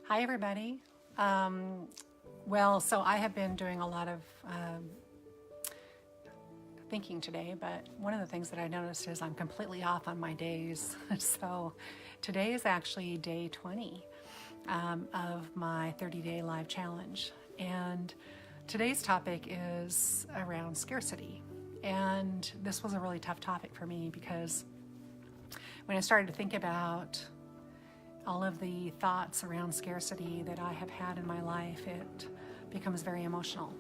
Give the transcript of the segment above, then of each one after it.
Hi, everybody. So I have been doing a lot of thinking today, but one of the things that I noticed is I'm completely off on my days. So today is actually day 20 of my 30-day live challenge. And today's topic is around scarcity. And this was a really tough topic for me because when I started to think about all of the thoughts around scarcity that I have had in my life, it becomes very emotional.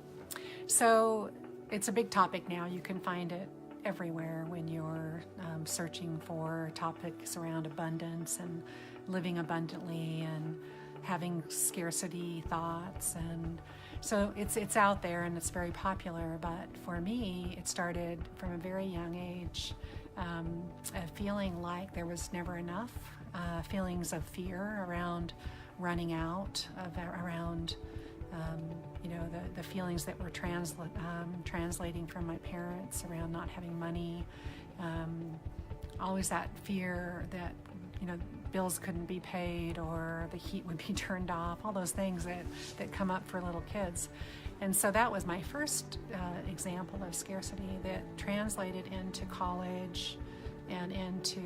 So it's a big topic now. You can find it everywhere when you're searching for topics around abundance and living abundantly and having scarcity thoughts. And so it's out there and it's very popular. But for me, it started from a very young age, a feeling like there was never enough. Feelings of fear around running out, around the feelings that were translating from my parents around not having money. Always that fear that bills couldn't be paid or the heat would be turned off. All those things that come up for little kids. And so that was my first example of scarcity that translated into college and into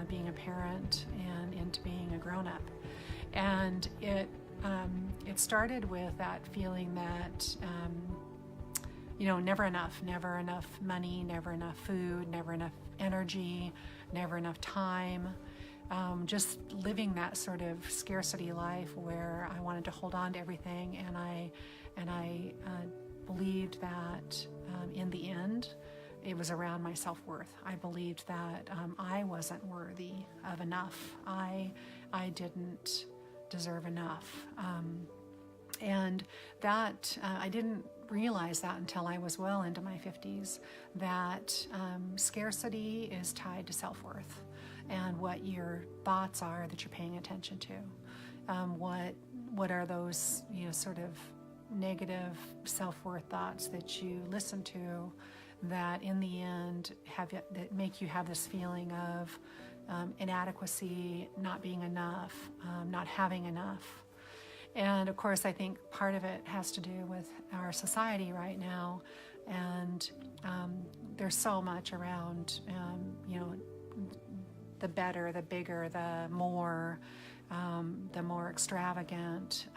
being a parent and into being a grown-up. And it started with that feeling that never enough money, never enough food, never enough energy, never enough time. Just living that sort of scarcity life where I wanted to hold on to everything, and I believed that in the end it was around my self-worth. I believed that I wasn't worthy of enough. I didn't deserve enough. And that I didn't realize that until I was well into my 50s, that scarcity is tied to self-worth and what your thoughts are that you're paying attention to. What are those sort of negative self-worth thoughts that you listen to that in the end that make you have this feeling of inadequacy, not being enough, not having enough. And of course, I think part of it has to do with our society right now. And there's so much around, the better, the bigger, the more extravagant.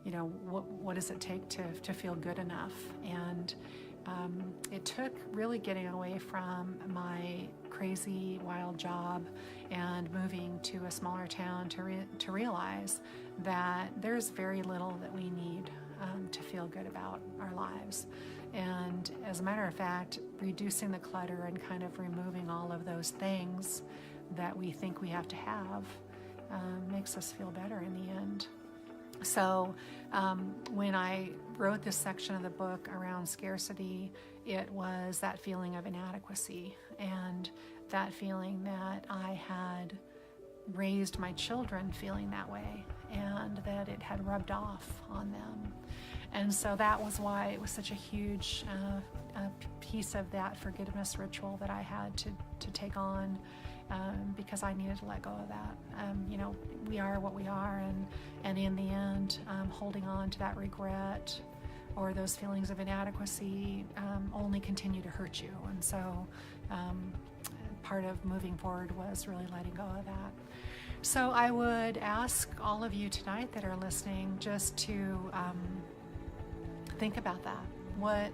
What does it take to feel good enough? And it took really getting away from my crazy, wild job and moving to a smaller town to realize that there's very little that we need to feel good about our lives. And as a matter of fact, reducing the clutter and kind of removing all of those things that we think we have to have makes us feel better in the end. So when I wrote this section of the book around scarcity, it was that feeling of inadequacy and that feeling that I had raised my children feeling that way and that it had rubbed off on them. And so that was why it was such a huge piece of that forgiveness ritual that I had to take on. Because I needed to let go of that. We are what we are, and in the end, holding on to that regret or those feelings of inadequacy only continue to hurt you. And so part of moving forward was really letting go of that. So I would ask all of you tonight that are listening just to think about that. What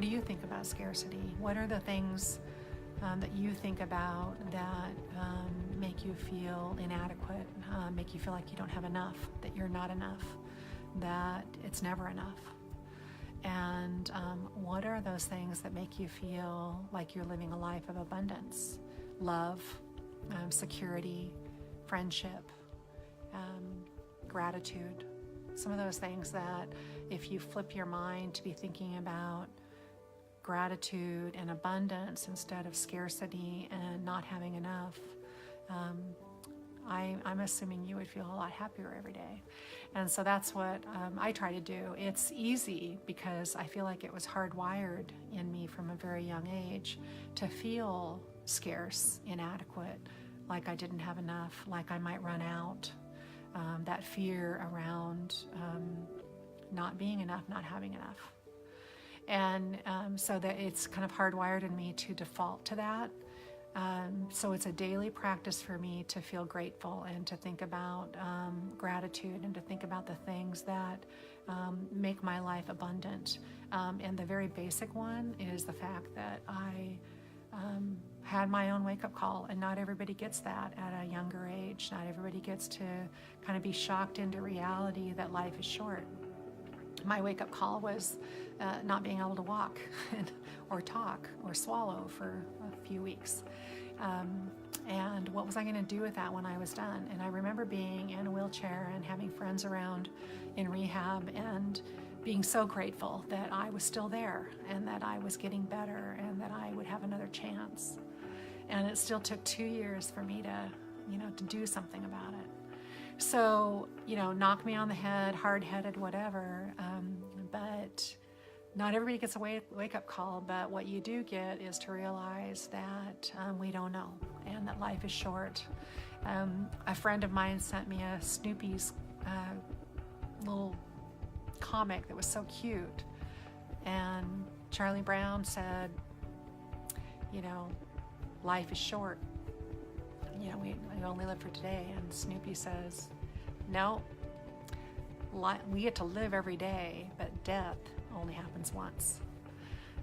do you think about scarcity? What are the things that you think about that make you feel inadequate, make you feel like you don't have enough, that you're not enough, that it's never enough? And what are those things that make you feel like you're living a life of abundance, love, security, friendship, gratitude? Some of those things that if you flip your mind to be thinking about gratitude and abundance instead of scarcity and not having enough, I'm assuming you would feel a lot happier every day. And so that's what I try to do. It's easy because I feel like it was hardwired in me from a very young age to feel scarce, inadequate, like I didn't have enough, like I might run out. that fear around not being enough, not having enough. And so that it's kind of hardwired in me to default to that. So it's a daily practice for me to feel grateful and to think about gratitude and to think about the things that make my life abundant. And the very basic one is the fact that I had my own wake-up call, and not everybody gets that at a younger age. Not everybody gets to kind of be shocked into reality that life is short. My wake-up call was not being able to walk or talk or swallow for a few weeks. And what was I going to do with that when I was done? And I remember being in a wheelchair and having friends around in rehab and being so grateful that I was still there and that I was getting better and that I would have another chance. And it still took 2 years for me to do something about it. So, knock me on the head, hard-headed, whatever, but not everybody gets a wake-up call, but what you do get is to realize that we don't know and that life is short. A friend of mine sent me a Snoopy's little comic that was so cute, and Charlie Brown said, life is short. We only live for today. And Snoopy says, no, we get to live every day, but death only happens once.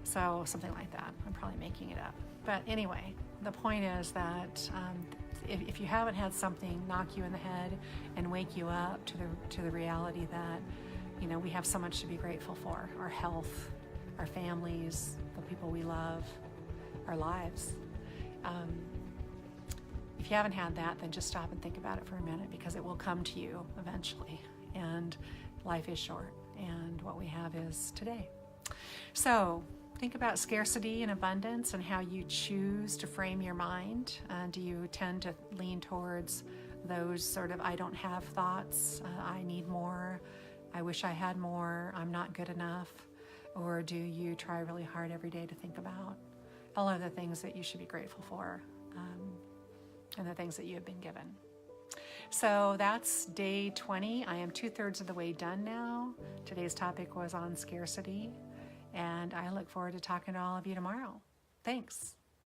So something like that. I'm probably making it up. But anyway, the point is that if you haven't had something knock you in the head and wake you up to the reality that, we have so much to be grateful for: our health, our families, the people we love, our lives. If you haven't had that, then just stop and think about it for a minute, because it will come to you eventually. And life is short, and what we have is today. So think about scarcity and abundance and how you choose to frame your mind. Do you tend to lean towards those sort of I don't have thoughts, I need more, I wish I had more, I'm not good enough? Or do you try really hard every day to think about all of the things that you should be grateful for, and the things that you have been given? So that's day 20. I am 2/3 of the way done now. Today's topic was on scarcity, and I look forward to talking to all of you tomorrow. Thanks.